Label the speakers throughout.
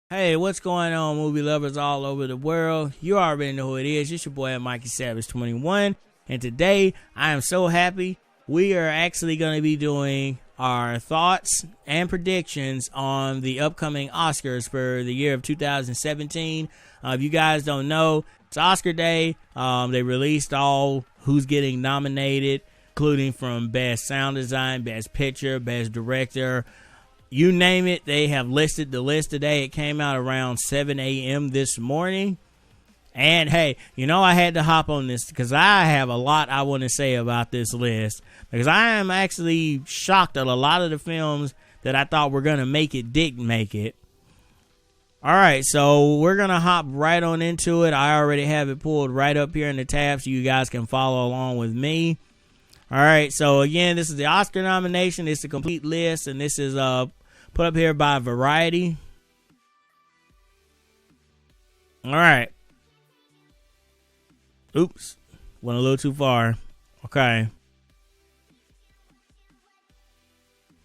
Speaker 1: Hey, what's going on, movie lovers all over the world? You already know who it is. It's your boy, Mikey Savage 21. And today, I am so happy. We are actually going to be doing our thoughts and predictions on the upcoming Oscars for the year of 2017. If you guys don't know, it's Oscar Day. They released all who's getting nominated, including from Best Sound Design, Best Picture, Best Director. You name it, they have listed the list today. It came out around 7 a.m. this morning. And hey, I had to hop on this because I have a lot I want to say about this list. Because I am actually shocked that a lot of the films that I thought were going to make it didn't make it. Alright, so we're going to hop right on into it. I already have it pulled right up here in the tab so you guys can follow along with me. Alright, so again, this is the Oscar nomination. It's a complete list, and this is put up here by Variety. Alright. Oops. Went a little too far. Okay.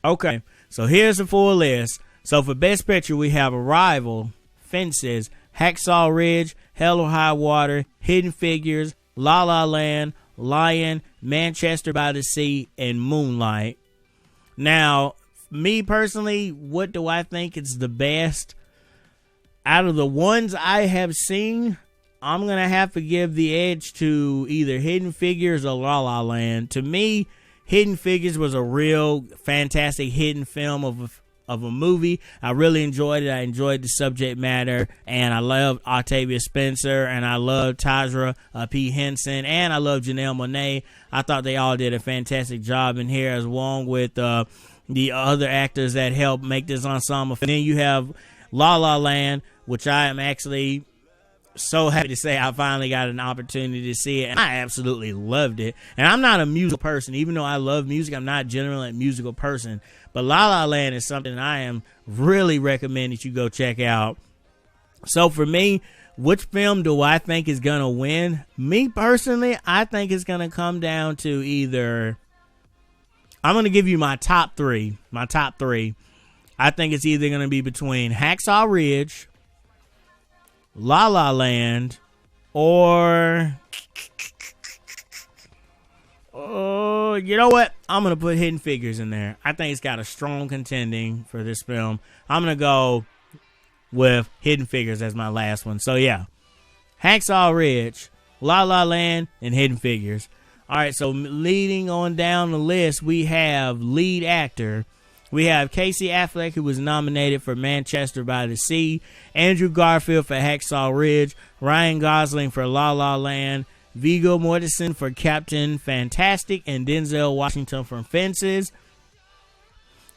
Speaker 1: Okay, so here's the full list. So for Best Picture, we have Arrival, Fences, Hacksaw Ridge, Hell or High Water, Hidden Figures, La La Land, Lion, Manchester by the Sea, and Moonlight. Now, me personally, what do I think is the best? Out of the ones I have seen, I'm going to have to give the edge to either Hidden Figures or La La Land. To me, Hidden Figures was a real fantastic hidden film of a movie. I really enjoyed it. I enjoyed the subject matter, and I loved Octavia Spencer, and I loved Taraji P. Henson, and I loved Janelle Monáe. I thought they all did a fantastic job in here, as along with the other actors that helped make this ensemble. And then you have La La Land, which I am actually so happy to say I finally got an opportunity to see it, and I absolutely loved it. And I'm not a musical person. Even though I love music, I'm not generally a musical person. But La La Land is something I am really recommend that you go check out. So for me, which film do I think is going to win? Me personally, I think it's going to come down to either... I'm going to give you my top three. My top three. I think it's either going to be between Hacksaw Ridge, La La Land, or... Oh, you know what? I'm going to put Hidden Figures in there. I think it's got a strong contending for this film. I'm going to go with Hidden Figures as my last one. So, yeah. Hacksaw Ridge, La La Land, and Hidden Figures. All right, so leading on down the list, we have lead actor. We have Casey Affleck, who was nominated for Manchester by the Sea, Andrew Garfield for Hacksaw Ridge, Ryan Gosling for La La Land, Viggo Mortensen for Captain Fantastic, and Denzel Washington for Fences.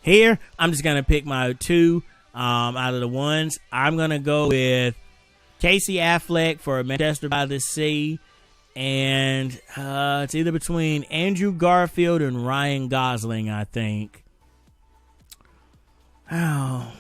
Speaker 1: Here, I'm just going to pick my two out of the ones. I'm going to go with Casey Affleck for Manchester by the Sea, and it's either between Andrew Garfield and Ryan Gosling, I think. Oh,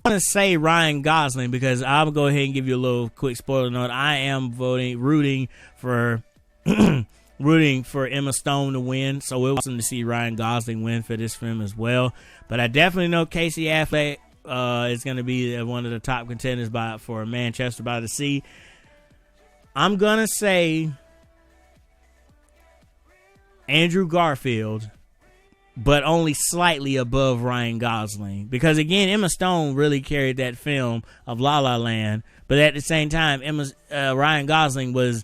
Speaker 1: I'm going to say Ryan Gosling because I'll go ahead and give you a little quick spoiler note. I am rooting for Emma Stone to win, so we're awesome to see Ryan Gosling win for this film as well. But I definitely know Casey Affleck is going to be one of the top contenders for Manchester by the Sea. I'm going to say Andrew Garfield, but only slightly above Ryan Gosling. Because, again, Emma Stone really carried that film of La La Land. But at the same time, Ryan Gosling was,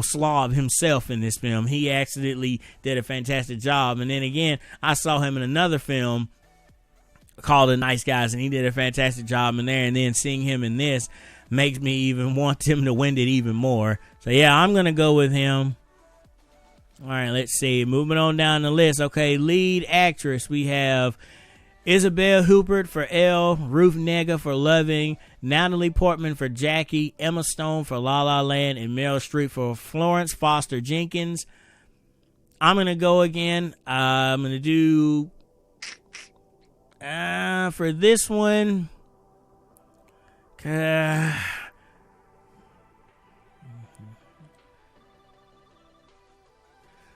Speaker 1: slob himself in this film. He absolutely did a fantastic job. And then, again, I saw him in another film called The Nice Guys, and he did a fantastic job in there. And then seeing him in this makes me even want him to win it even more. So, yeah, I'm going to go with him. All right, let's see. Moving on down the list. Okay, lead actress. We have Isabelle Huppert for Elle, Ruth Negga for Loving, Natalie Portman for Jackie, Emma Stone for La La Land, and Meryl Streep for Florence Foster Jenkins. I'm going to go again. I'm going to do... for this one...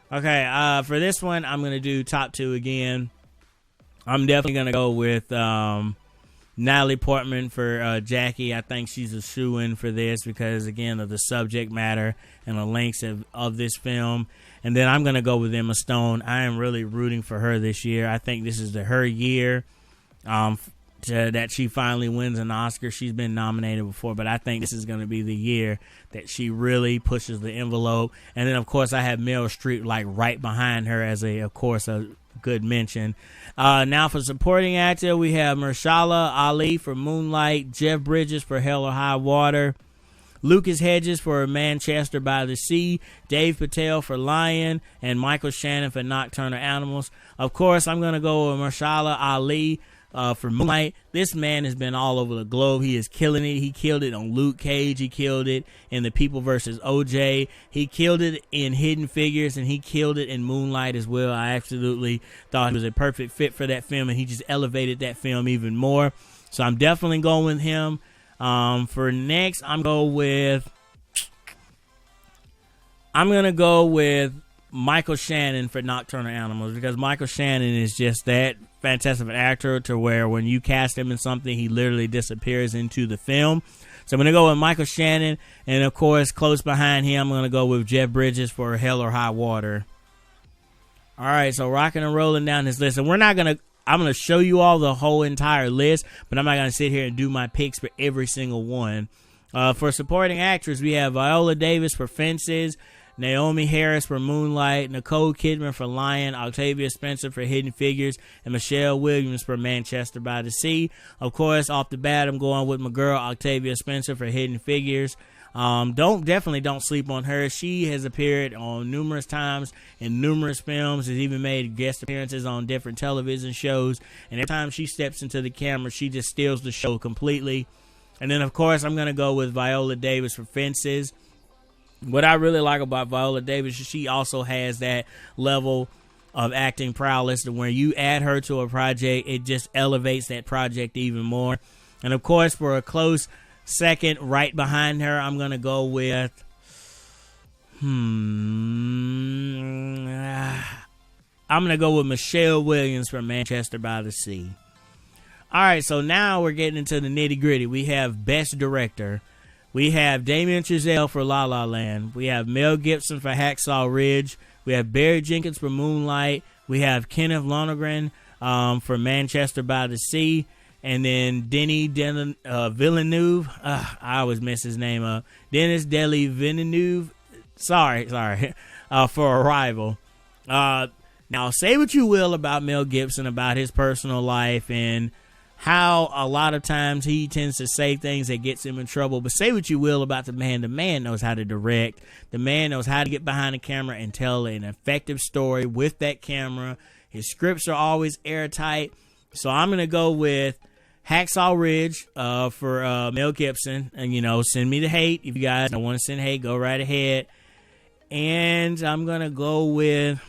Speaker 1: Okay, for this one, I'm going to do top two again. I'm definitely going to go with Natalie Portman for Jackie. I think she's a shoo-in for this because, again, of the subject matter and the lengths of this film. And then I'm going to go with Emma Stone. I am really rooting for her this year. I think this is her year that she finally wins an Oscar. She's been nominated before, but I think this is going to be the year that she really pushes the envelope. And then, of course, I have Meryl Streep like right behind her as a good mention. Now for supporting actor, we have Mahershala Ali for Moonlight, Jeff Bridges for Hell or High Water, Lucas Hedges for Manchester by the Sea, Dave Patel for Lion, and Michael Shannon for Nocturnal Animals. Of course, I'm going to go with Mahershala Ali for Moonlight. This man has been all over the globe. He is killing it. He killed it on Luke Cage. He killed it in The People vs. OJ. He killed it in Hidden Figures, and he killed it in Moonlight as well. I absolutely thought he was a perfect fit for that film, and he just elevated that film even more. So I'm definitely going with him. For next, I'm going to go with Michael Shannon for Nocturnal Animals, because Michael Shannon is just that fantastic of an actor to where when you cast him in something, he literally disappears into the film. So I'm going to go with Michael Shannon, and of course, close behind him, I'm going to go with Jeff Bridges for Hell or High Water. All right, so rocking and rolling down this list, and I'm going to show you all the whole entire list, but I'm not going to sit here and do my picks for every single one. For supporting actress, we have Viola Davis for Fences, Naomi Harris for Moonlight, Nicole Kidman for Lion, Octavia Spencer for Hidden Figures, and Michelle Williams for Manchester by the Sea. Of course, off the bat, I'm going with my girl Octavia Spencer for Hidden Figures. Definitely don't sleep on her. She has appeared on numerous times in numerous films, has even made guest appearances on different television shows, and every time she steps into the camera, she just steals the show completely. And then, of course, I'm going to go with Viola Davis for Fences. What I really like about Viola Davis is she also has that level of acting prowess that when you add her to a project, it just elevates that project even more. And, of course, for a close second, right behind her, I'm going to go with Michelle Williams from Manchester by the Sea. All right, so now we're getting into the nitty-gritty. We have Best Director. We have Damien Chazelle for La La Land. We have Mel Gibson for Hacksaw Ridge. We have Barry Jenkins for Moonlight. We have Kenneth Lonergan for Manchester by the Sea. And then Villeneuve. I always mess his name up. Dennis Deli Villeneuve. Sorry. For Arrival. Now, say what you will about Mel Gibson, about his personal life, and how a lot of times he tends to say things that gets him in trouble. But say what you will about the man. The man knows how to direct. The man knows how to get behind the camera and tell an effective story with that camera. His scripts are always airtight. So I'm going to go with Hacksaw Ridge for Mel Gibson. And, send me the hate. If you guys don't want to send hate, go right ahead. And I'm going to go with...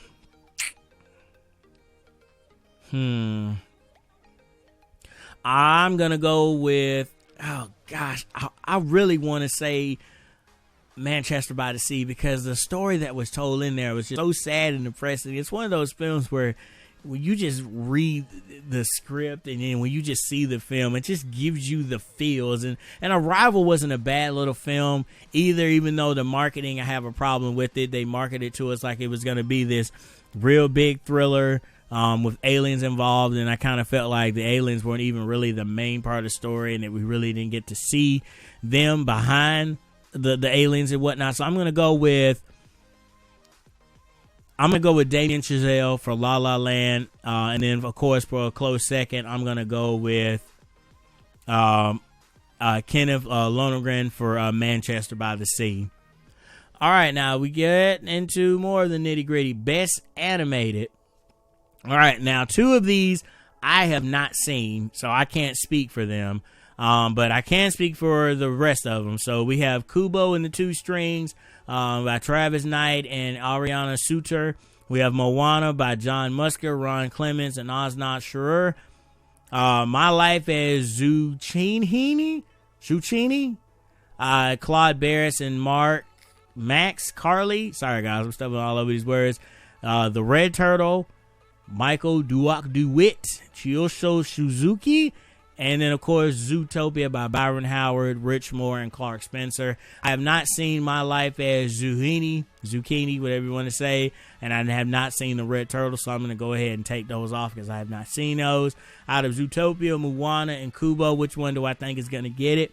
Speaker 1: I'm going to go with, I really want to say Manchester by the Sea, because the story that was told in there was just so sad and depressing. It's one of those films where when you just read the script and then when you just see the film, it just gives you the feels. And Arrival wasn't a bad little film either, even though the marketing, I have a problem with it. They marketed to us like it was going to be this real big thriller with aliens involved, and I kind of felt like the aliens weren't even really the main part of the story, and that we really didn't get to see them behind the aliens and whatnot. So I'm gonna go with Damien Chazelle for La La Land, and then of course for a close second, I'm gonna go with Kenneth Lonergan for Manchester by the Sea. All right, now we get into more of the nitty gritty. Best Animated. All right, now two of these I have not seen, so I can't speak for them, but I can speak for the rest of them. So we have Kubo and the Two Strings by Travis Knight and Ariana Suter. We have Moana by John Musker, Ron Clements, and Osnat Shurer. My Life as Zucchini, Claude Barris and Max Carley. Sorry, guys, I'm stumbling all over these words. The Red Turtle, Michael Duak DeWitt, Chiyoshi Suzuki, And then, of course, Zootopia by Byron Howard, Rich Moore, and Clark Spencer. I have not seen My Life as Zucchini, whatever you want to say. And I have not seen The Red Turtle, so I'm going to go ahead and take those off because I have not seen those. Out of Zootopia, Moana, and Kubo, which one do I think is going to get it?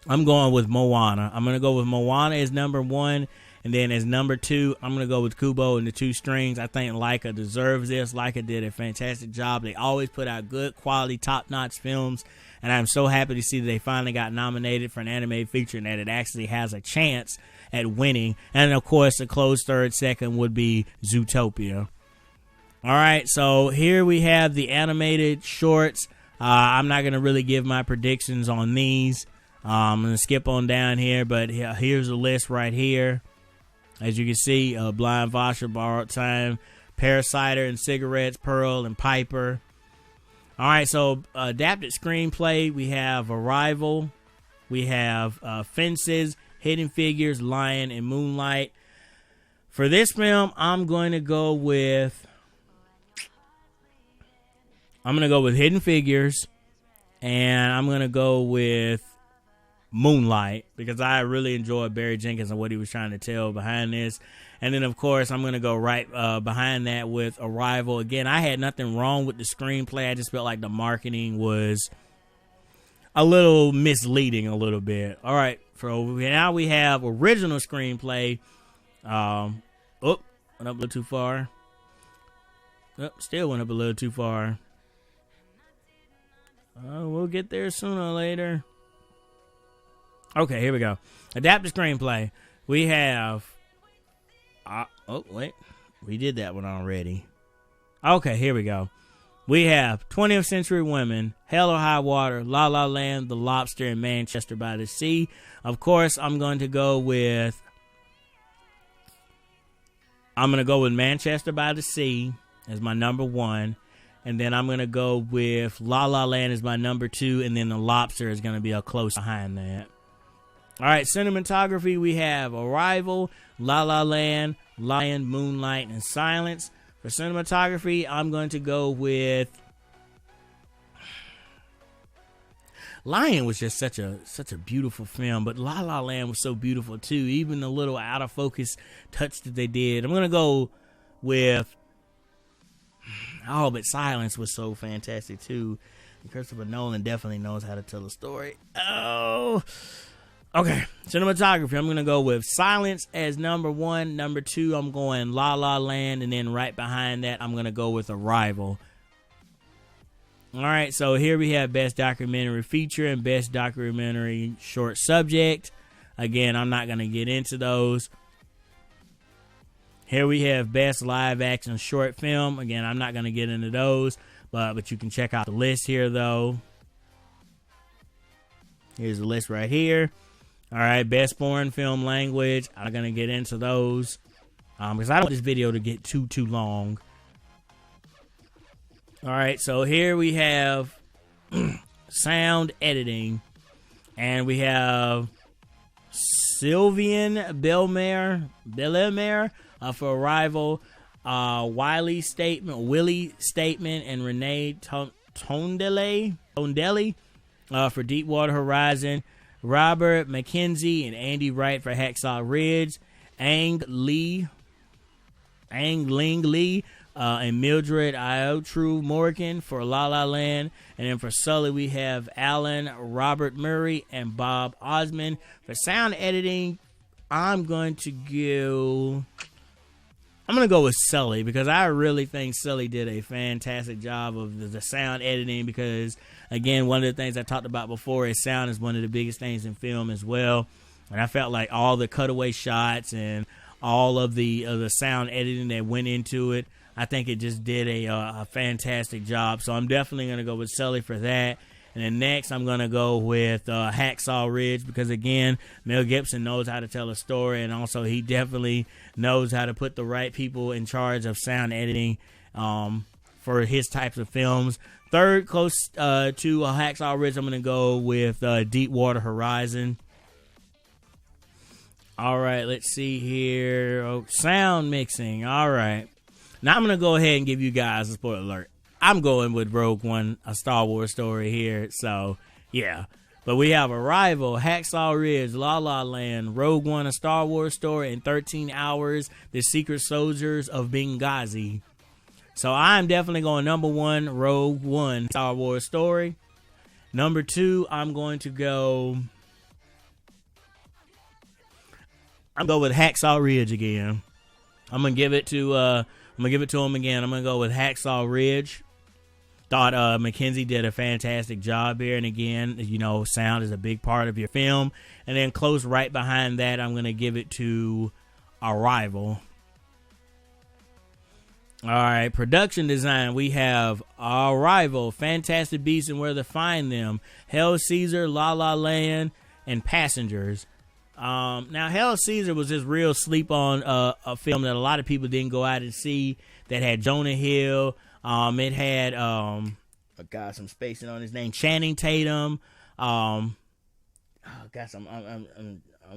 Speaker 1: I'm going with Moana. I'm going to go with Moana as number 1. And then as number 2, I'm going to go with Kubo and the Two Strings. I think Laika deserves this. Laika did a fantastic job. They always put out good quality, top-notch films. And I'm so happy to see that they finally got nominated for an animated feature and that it actually has a chance at winning. And, of course, the close third second would be Zootopia. All right, so here we have the animated shorts. I'm not going to really give my predictions on these. I'm going to skip on down here, but here's the list right here. As you can see, Blind Vasher, Borrowed Time, Parasiter and Cigarettes, Pearl and Piper. All right, so adapted screenplay, we have Arrival, we have Fences, Hidden Figures, Lion, and Moonlight. For this film, I'm going to go with Hidden Figures, and I'm going to go with Moonlight because I really enjoyed Barry Jenkins and what he was trying to tell behind this. And then, of course, I'm going to go right behind that with Arrival. Again, I had nothing wrong with the screenplay. I just felt like the marketing was a little misleading a little bit. All right, so now we have original screenplay. Went up a little too far. Still went up a little too far. We'll get there sooner or later. Okay, here we go. Adapted screenplay. We have... we did that one already. Okay, here we go. We have 20th Century Women, Hell or High Water, La La Land, The Lobster, and Manchester by the Sea. Of course, I'm going to go with Manchester by the Sea as my number 1. And then I'm going to go with La La Land as my number 2. And then The Lobster is going to be a close behind that. All right, cinematography, we have Arrival, La La Land, Lion, Moonlight, and Silence. For cinematography, I'm going to go with... Lion was just such a beautiful film, but La La Land was so beautiful too. Even the little out of focus touch that they did. I'm going to go with... but Silence was so fantastic too. And Christopher Nolan definitely knows how to tell a story. Okay, cinematography, I'm going to go with Silence as number 1. Number 2, I'm going La La Land. And then right behind that, I'm going to go with Arrival. All right, so here we have Best Documentary Feature and Best Documentary Short Subject. Again, I'm not going to get into those. Here we have Best Live Action Short Film. Again, I'm not going to get into those, but you can check out the list here, though. Here's the list right here. All right, Best Foreign Film Language. I'm going to get into those because I don't want this video to get too long. All right, so here we have sound editing, and we have Sylvian Bellemare for Arrival, Willie Statement, and Renee Tondelli for Deepwater Horizon, Robert McKenzie and Andy Wright for Hacksaw Ridge, Ang Ling Lee and Mildred Iotru Morgan for La La Land. And then for Sully, we have Alan Robert Murray and Bob Osmond. For sound editing, I'm going to go with Sully because I really think Sully did a fantastic job of the sound editing because, again, one of the things I talked about before is sound is one of the biggest things in film as well. And I felt like all the cutaway shots and all of the sound editing that went into it, I think it just did a fantastic job. So I'm definitely going to go with Sully for that. And then next, I'm going to go with Hacksaw Ridge because, again, Mel Gibson knows how to tell a story, and also he definitely knows how to put the right people in charge of sound editing for his types of films. Third, close to Hacksaw Ridge, I'm going to go with Deepwater Horizon. All right, let's see here. Sound mixing. All right. Now I'm going to go ahead and give you guys a spoiler alert. I'm going with Rogue One, A Star Wars Story here. So, yeah. But we have Arrival, Hacksaw Ridge, La La Land, Rogue One, A Star Wars Story, and 13 Hours, The Secret Soldiers of Benghazi. So I'm definitely going number 1, Rogue One, Star Wars Story. Number 2, I'm going to go with Hacksaw Ridge again. I'm gonna give it to him again. I'm gonna go with Hacksaw Ridge. Thought Mackenzie did a fantastic job here, and again, sound is a big part of your film. And then close right behind that, I'm gonna give it to Arrival. All right, production design. We have Arrival, Fantastic Beasts and Where to Find Them, Hail Caesar, La La Land, and Passengers. Now, Hail Caesar was this real sleep on a film that a lot of people didn't go out and see. That had Jonah Hill. It had I'm spacing on his name, Channing Tatum. I'm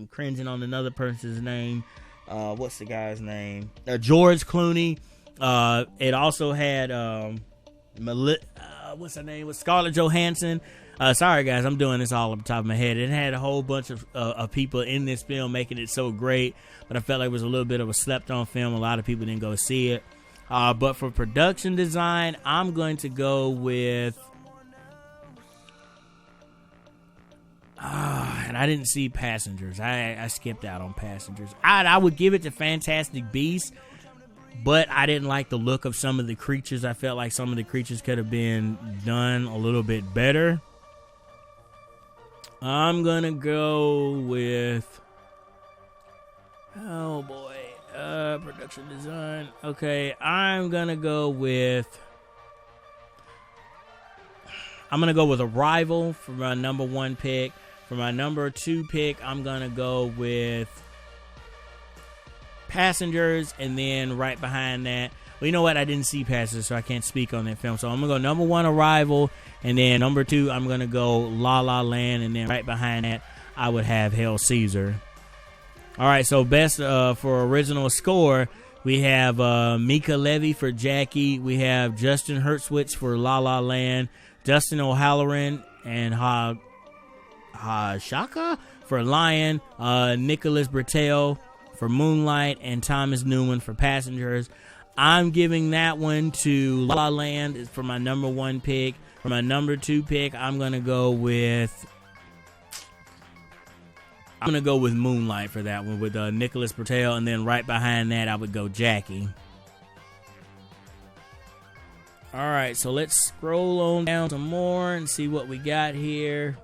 Speaker 1: cringing on another person's name. What's the guy's name? George Clooney. It also had what's her name? Scarlett Johansson. Sorry guys, I'm doing this all off the top of my head. It had a whole bunch of people in this film making it so great, but I felt like it was a little bit of a slept-on film. A lot of people didn't go see it. But for production design, I'm going to go with... and I didn't see Passengers. I skipped out on Passengers. I would give it to Fantastic Beasts, but I didn't like the look of some of the creatures. I felt like some of the creatures could have been done a little bit better. I'm going to go with... Oh, boy. Production design. Okay, I'm going to go with... Arrival for my number 1 pick. For my number 2 pick, I'm going to go with Passengers. And then right behind that... Well, you know what? I didn't see Passengers, so I can't speak on that film. So I'm going to go number 1, Arrival. And then number 2, I'm going to go La La Land. And then right behind that, I would have Hail Caesar. All right, so best for original score, we have Mika Levy for Jackie. We have Justin Hurwitz for La La Land. Justin O'Halloran and Shaka for Lion. Nicholas Bertel for Moonlight. And Thomas Newman for Passengers. I'm giving that one to La La Land for my number 1 pick. For my number 2 pick, I'm going to go with Moonlight for that one with Nicholas Bertel. And then right behind that, I would go Jackie. All right, so let's scroll on down some more and see what we got here.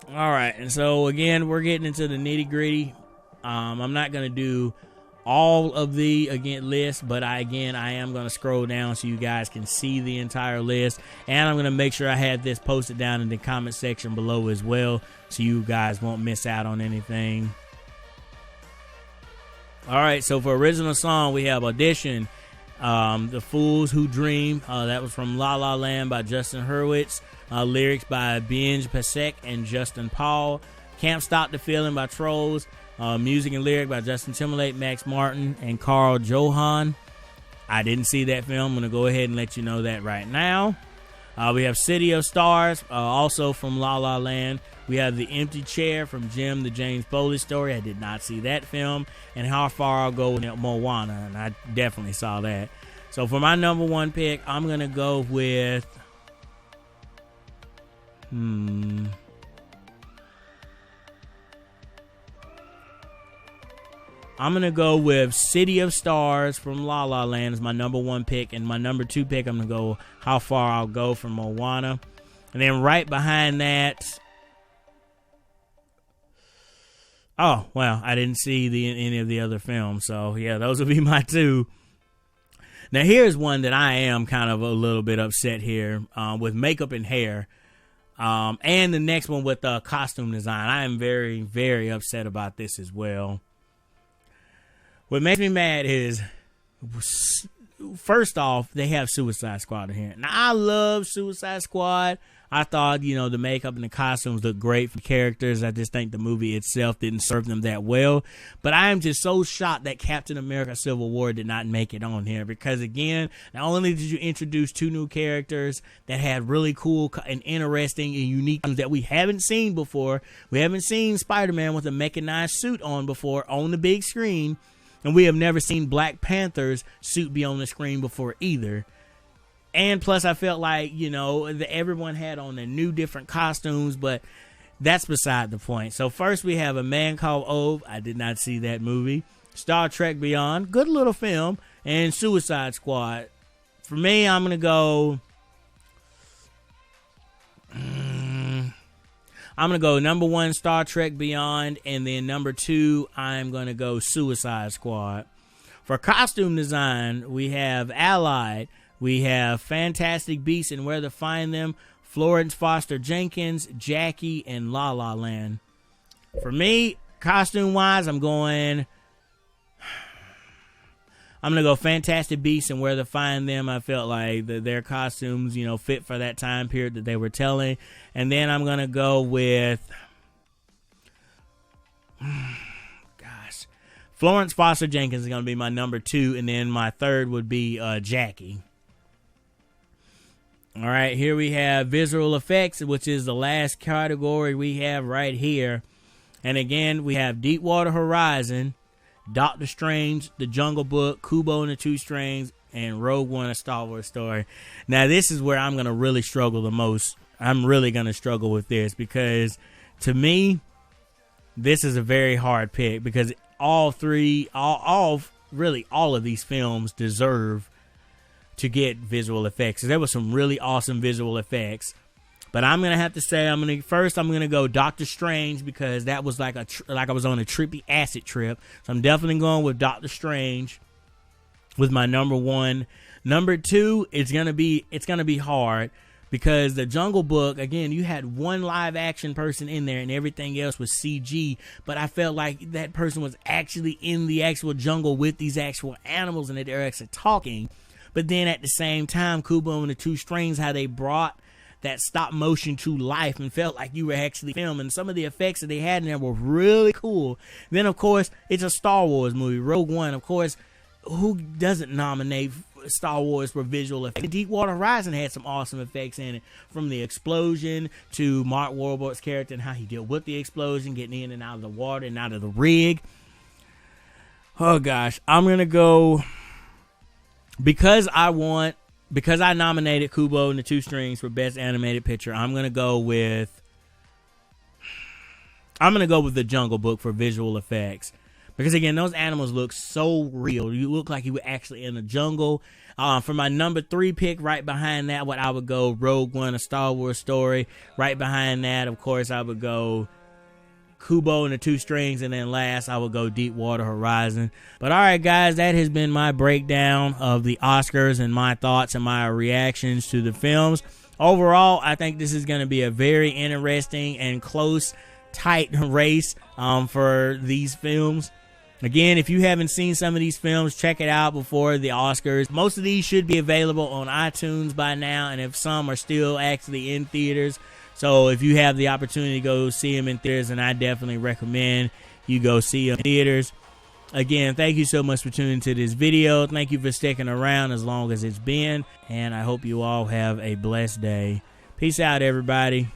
Speaker 1: All right, and so again, we're getting into the nitty gritty. I'm not going to do all of the list, but I am going to scroll down so you guys can see the entire list, and I'm going to make sure I have this posted down in the comment section below as well, so you guys won't miss out on anything. All right, so for original song, we have Audition, The Fools Who Dream. That was from La La Land by Justin Hurwitz. Lyrics by Benj Pasek and Justin Paul. Can't Stop the Feeling by Trolls. Music and lyric by Justin Timberlake, Max Martin, and Carl Johan. I didn't see that film. I'm going to go ahead and let you know that right now. We have City of Stars, also from La La Land. We have The Empty Chair from Jim, the James Foley Story. I did not see that film. And How Far I'll Go with Moana, and I definitely saw that. So for my number 1 pick, I'm going to go with... I'm going to go with City of Stars from La La Land as my number 1 pick. And my number 2 pick, I'm going to go How Far I'll Go from Moana. And then right behind that... Oh, well, I didn't see any of the other films. So, yeah, those will be my 2. Now, here's one that I am kind of a little bit upset here with makeup and hair. And the next one with costume design. I am very, very upset about this as well. What makes me mad is, first off, they have Suicide Squad in here. Now, I love Suicide Squad. I thought, you know, the makeup and the costumes looked great for characters. I just think the movie itself didn't serve them that well. But I am just so shocked that Captain America Civil War did not make it on here, because again, not only did you introduce 2 new characters that had really cool and interesting and unique things that we haven't seen before. We haven't seen Spider-Man with a mechanized suit on before on the big screen, and we have never seen Black Panther's suit be on the screen before either. And plus, I felt like, you know, everyone had on their new different costumes, but that's beside the point. So first we have A Man Called Ove. I did not see that movie. Star Trek Beyond, good little film. And Suicide Squad. For me, I'm going to go... I'm going to go number 1, Star Trek Beyond. And then number 2, I'm going to go Suicide Squad. For costume design, we have Allied. We have Fantastic Beasts and Where to Find Them, Florence Foster Jenkins, Jackie, and La La Land. For me, costume-wise, I'm going to go Fantastic Beasts and Where to Find Them. I felt like their costumes, you know, fit for that time period that they were telling. And then I'm going to go with... Florence Foster Jenkins is going to be my number 2, and then my third would be Jackie. All right, here we have visual effects, which is the last category we have right here. And again, we have Deepwater Horizon, Doctor Strange, The Jungle Book, Kubo and the Two Strings, and Rogue One: A Star Wars Story. Now, this is where I'm going to really struggle the most. I'm really going to struggle with this, because to me, this is a very hard pick, because all of these films deserve to get visual effects. There was some really awesome visual effects, but I'm gonna have to say I'm gonna go Doctor Strange, because that was like I was on a trippy acid trip. So I'm definitely going with Doctor Strange with my number 1. Number 2, it's gonna be hard, because the Jungle Book, again, you had 1 live action person in there and everything else was CG, but I felt like that person was actually in the actual jungle with these actual animals and they're actually talking. But then at the same time, Kubo and the Two Strings, how they brought that stop motion to life and felt like you were actually filming. Some of the effects that they had in there were really cool. Then, of course, it's a Star Wars movie, Rogue One. Of course, who doesn't nominate Star Wars for visual effects? Deepwater Horizon had some awesome effects in it, from the explosion to Mark Wahlberg's character and how he dealt with the explosion, getting in and out of the water and out of the rig. Oh, gosh. I'm going to go... Because I nominated Kubo and the Two Strings for Best Animated Picture, I'm gonna go with The Jungle Book for visual effects. Because again, those animals look so real. You look like you were actually in the jungle. For my number 3 pick, right behind that, I would go Rogue One: A Star Wars Story. Right behind that, of course, I would go Kubo and the Two Strings, and then last I would go Deepwater Horizon. But alright guys, that has been my breakdown of the Oscars and my thoughts and my reactions to the films. Overall, I think this is going to be a very interesting and close, tight race for these films. Again, if you haven't seen some of these films, check it out before the Oscars. Most of these should be available on iTunes by now, and if some are still actually in theaters. So if you have the opportunity to go see them in theaters, and I definitely recommend you go see them in theaters. Again, thank you so much for tuning to this video. Thank you for sticking around as long as it's been, and I hope you all have a blessed day. Peace out, everybody.